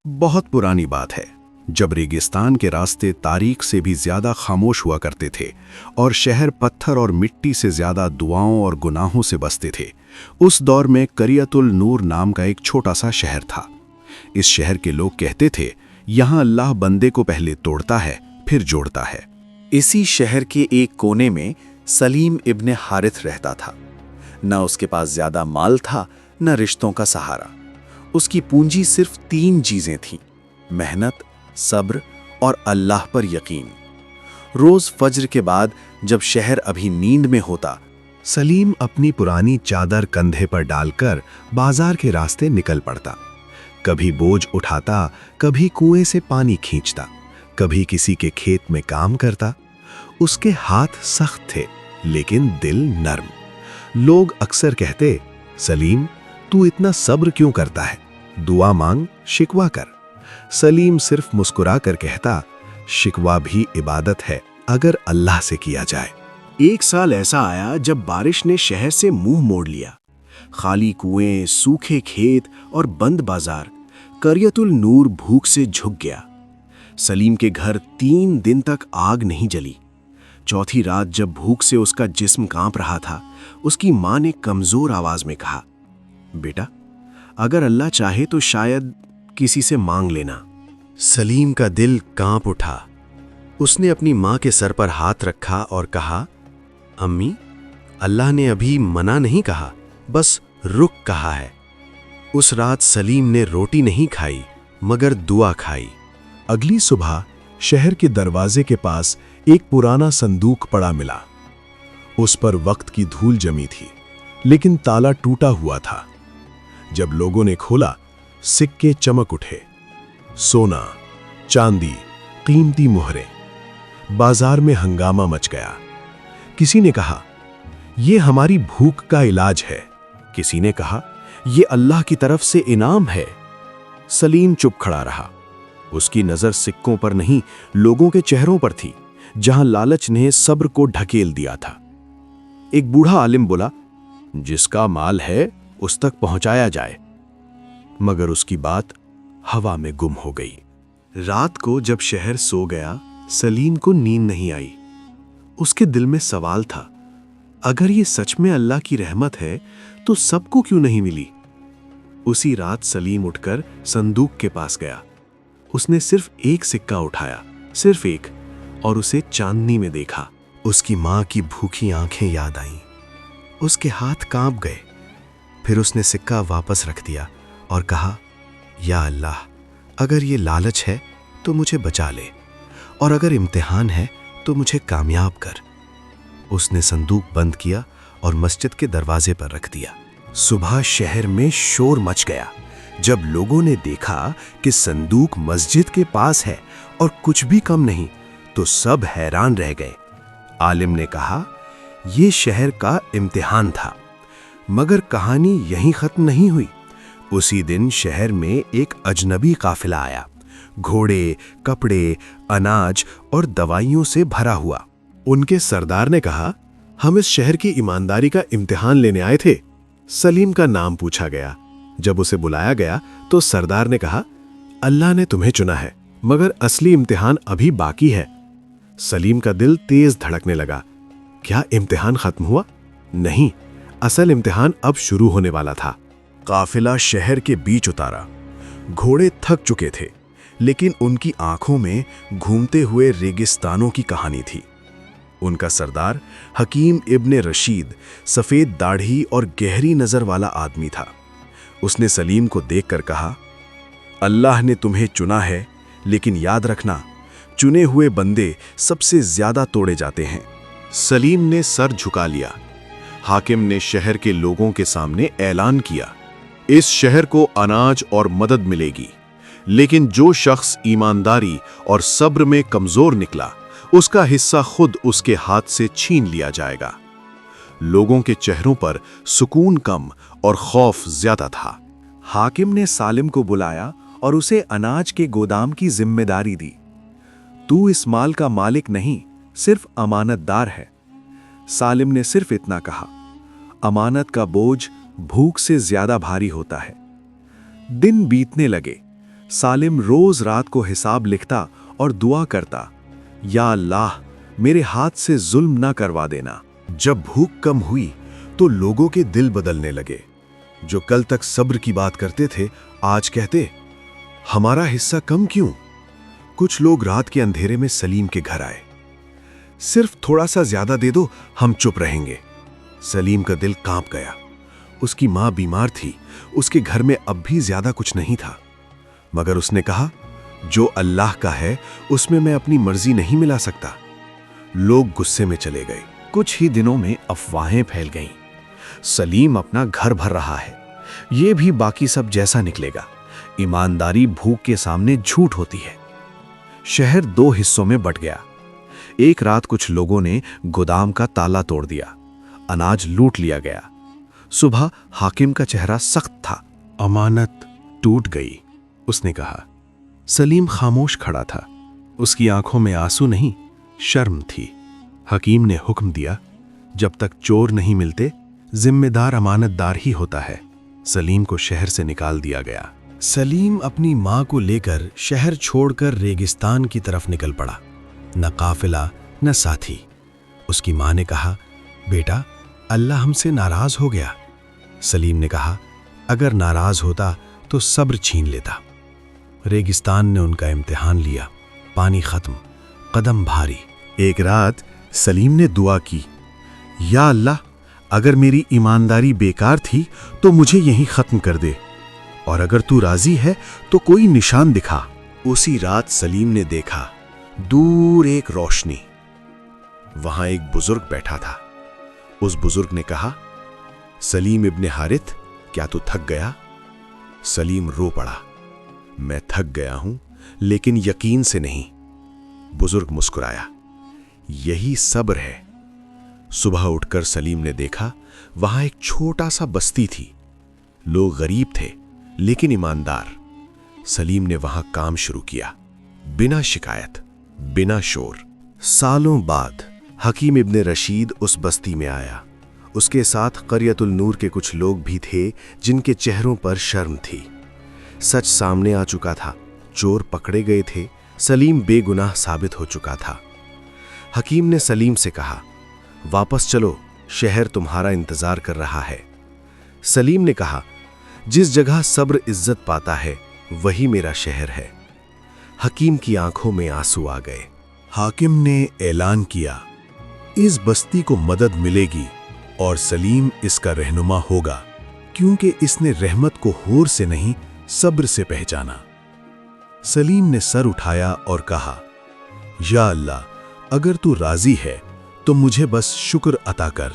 बहुत पुरानी बात है, जब रेगिस्तान के रास्ते तारीख से भी ज्यादा खामोश हुआ करते थे और शहर पत्थर और मिट्टी से ज्यादा दुआओं और गुनाहों से बसते थे। उस दौर में करियतुल नूर नाम का एक छोटा सा शहर था। इस शहर के लोग कहते थे, यहाँ अल्लाह बंदे को पहले तोड़ता है फिर जोड़ता है। इसी शहर के एक कोने में सलीम इब्ने हारिथ रहता था। न उसके पास ज्यादा माल था, न रिश्तों का सहारा। उसकी पूंजी सिर्फ 3 चीजें थीं: मेहनत, सब्र और अल्लाह पर यकीन। रोज फज्र के बाद जब शहर अभी नींद में होता, सलीम अपनी पुरानी चादर कंधे पर डालकर बाजार के रास्ते निकल पड़ता। कभी बोझ उठाता, कभी कुएं से पानी खींचता, कभी किसी के खेत में काम करता। उसके हाथ सख्त थे लेकिन दिल नर्म। लोग अक्सर कहते, सलीम तू इतना सब्र क्यों करता है, दुआ मांग, शिकवा कर। सलीम सिर्फ मुस्कुरा कर कहता, शिकवा भी इबादत है अगर अल्लाह से किया जाए। एक साल ऐसा आया जब बारिश ने शहर से मुंह मोड़ लिया। खाली कुएं, सूखे खेत और बंद बाजार। करियतुल नूर भूख से झुक गया। सलीम के घर 3 दिन तक आग नहीं जली। चौथी रात जब भूख से उसका जिस्म कांप रहा था, उसकी मां ने कमजोर आवाज में कहा, बेटा अगर अल्लाह चाहे तो शायद किसी से मांग लेना। सलीम का दिल कांप उठा। उसने अपनी मां के सर पर हाथ रखा और कहा, अम्मी, अल्लाह ने अभी मना नहीं कहा, बस रुक कहा है। उस रात सलीम ने रोटी नहीं खाई मगर दुआ खाई। अगली सुबह शहर के दरवाजे के पास एक पुराना संदूक पड़ा मिला। उस पर वक्त की धूल जमी थी, लेकिन ताला टूटा हुआ था। जब लोगों ने खोला, सिक्के चमक उठे। सोना, चांदी, कीमती मुहरें। बाजार में हंगामा मच गया। किसी ने कहा, यह हमारी भूख का इलाज है। किसी ने कहा, यह अल्लाह की तरफ से इनाम है। सलीम चुप खड़ा रहा। उसकी नजर सिक्कों पर नहीं, लोगों के चेहरों पर थी, जहां लालच ने सब्र को ढकेल दिया था। एक बूढ़ा आलिम बोला, जिसका माल है उस तक पहुंचाया जाए। मगर उसकी बात हवा में गुम हो गई। रात को जब शहर सो गया, सलीम को नींद नहीं आई। उसके दिल में सवाल था, अगर ये सच में अल्लाह की रहमत है तो सबको क्यों नहीं मिली। उसी रात सलीम उठकर संदूक के पास गया। उसने सिर्फ एक सिक्का उठाया, सिर्फ एक, और उसे चांदनी में देखा। उसकी मां की भूखी आंखें याद आईं। उसके हाथ कांप गए। फिर उसने सिक्का वापस रख दिया और कहा, या अल्लाह, अगर ये लालच है तो मुझे बचा ले, और अगर इम्तिहान है तो मुझे कामयाब कर। उसने संदूक बंद किया और मस्जिद के दरवाजे पर रख दिया। सुबह शहर में शोर मच गया। जब लोगों ने देखा कि संदूक मस्जिद के पास है और कुछ भी कम नहीं, तो सब हैरान रह गए। आलिम ने कहा, यह शहर का इम्तिहान था। मगर कहानी यहीं खत्म नहीं हुई। उसी दिन शहर में एक अजनबी काफिला आया। घोड़े, कपड़े, अनाज और दवाइयों से भरा हुआ। उनके सरदार ने कहा, हम इस शहर की ईमानदारी का इम्तिहान लेने आए थे। सलीम का नाम पूछा गया। जब उसे बुलाया गया तो सरदार ने कहा, अल्लाह ने तुम्हें चुना है, मगर असली इम्तिहान अभी बाकी है। सलीम का दिल तेज धड़कने लगा। क्या इम्तिहान खत्म हुआ? नहीं, असल इम्तिहान अब शुरू होने वाला था। काफिला शहर के बीच उतारा। घोड़े थक चुके थे, लेकिन उनकी आंखों में घूमते हुए रेगिस्तानों की कहानी थी। उनका सरदार हकीम इब्ने रशीद, सफेद दाढ़ी और गहरी नजर वाला आदमी था। उसने सलीम को देखकर कहा, अल्लाह ने तुम्हें चुना है, लेकिन याद रखना, चुने हुए बंदे सबसे ज्यादा तोड़े जाते हैं। सलीम ने सर झुका लिया। हाकिम ने शहर के लोगों के सामने ऐलान किया, इस शहर को अनाज और मदद मिलेगी, लेकिन जो शख्स ईमानदारी और सब्र में कमजोर निकला, उसका हिस्सा खुद उसके हाथ से छीन लिया जाएगा। लोगों के चेहरों पर सुकून कम और खौफ ज्यादा था। हाकिम ने सालिम को बुलाया और उसे अनाज के गोदाम की जिम्मेदारी दी। तू इस माल का मालिक नहीं, सिर्फ अमानतदार है। सालिम ने सिर्फ इतना कहा, अमानत का बोझ भूख से ज्यादा भारी होता है। दिन बीतने लगे। सालिम रोज रात को हिसाब लिखता और दुआ करता, या अल्लाह मेरे हाथ से जुल्म ना करवा देना। जब भूख कम हुई तो लोगों के दिल बदलने लगे। जो कल तक सब्र की बात करते थे आज कहते, हमारा हिस्सा कम क्यों? कुछ लोग रात के अंधेरे में सलीम के घर आए। सिर्फ थोड़ा सा ज्यादा दे दो, हम चुप रहेंगे। सलीम का दिल कांप गया। उसकी मां बीमार थी, उसके घर में अब भी ज्यादा कुछ नहीं था, मगर उसने कहा, जो अल्लाह का है उसमें मैं अपनी मर्जी नहीं मिला सकता। लोग गुस्से में चले गए। कुछ ही दिनों में अफवाहें फैल गईं। सलीम अपना घर भर रहा है, ये भी बाकी सब जैसा निकलेगा। ईमानदारी भूख के सामने झूठ होती है। शहर 2 हिस्सों में बंट गया। एक रात कुछ लोगों ने गोदाम का ताला तोड़ दिया, अनाज लूट लिया गया। सुबह हाकिम का चेहरा सख्त था। अमानत टूट गई, उसने कहा। सलीम खामोश खड़ा था। उसकी आंखों में आंसू नहीं, शर्म थी। हकीम ने हुक्म दिया, जब तक चोर नहीं मिलते जिम्मेदार अमानतदार ही होता है। सलीम को शहर से निकाल दिया गया। सलीम अपनी मां को लेकर शहर छोड़कर रेगिस्तान की तरफ निकल पड़ा। न काफिला न साथी। उसकी मां ने कहा, बेटा अल्लाह हमसे नाराज हो गया। सलीम ने कहा, अगर नाराज होता तो सब्र छीन लेता। रेगिस्तान ने उनका इम्तिहान लिया। पानी खत्म, कदम भारी। एक रात सलीम ने दुआ की, या अल्लाह अगर मेरी ईमानदारी बेकार थी तो मुझे यहीं खत्म कर दे, और अगर तू राजी है तो कोई निशान दिखा। उसी रात सलीम ने देखा, दूर एक रोशनी। वहां एक बुजुर्ग बैठा था। उस बुजुर्ग ने कहा, सलीम इब्ने हारिथ, क्या तू थक गया? सलीम रो पड़ा, मैं थक गया हूं, लेकिन यकीन से नहीं। बुजुर्ग मुस्कुराया, यही सब्र है। सुबह उठकर सलीम ने देखा, वहां एक छोटा सा बस्ती थी। लोग गरीब थे लेकिन ईमानदार। सलीम ने वहां काम शुरू किया, बिना शिकायत, बिना शोर। सालों बाद हकीम इब्ने रशीद उस बस्ती में आया। उसके साथ क़रियतुल नूर के कुछ लोग भी थे जिनके चेहरों पर शर्म थी। सच सामने आ चुका था, चोर पकड़े गए थे, सलीम बेगुनाह साबित हो चुका था। हकीम ने सलीम से कहा, वापस चलो, शहर तुम्हारा इंतजार कर रहा है। सलीम ने कहा, जिस जगह सब्र इज्जत पाता है वही मेरा शहर है। हकीम की आंखों में आंसू आ गए। हाकिम ने ऐलान किया, इस बस्ती को मदद मिलेगी और सलीम इसका रहनुमा होगा, क्योंकि इसने रहमत को होर से नहीं सब्र से पहचाना। सलीम ने सर उठाया और कहा, या अल्लाह अगर तू राजी है तो मुझे बस शुक्र अता कर।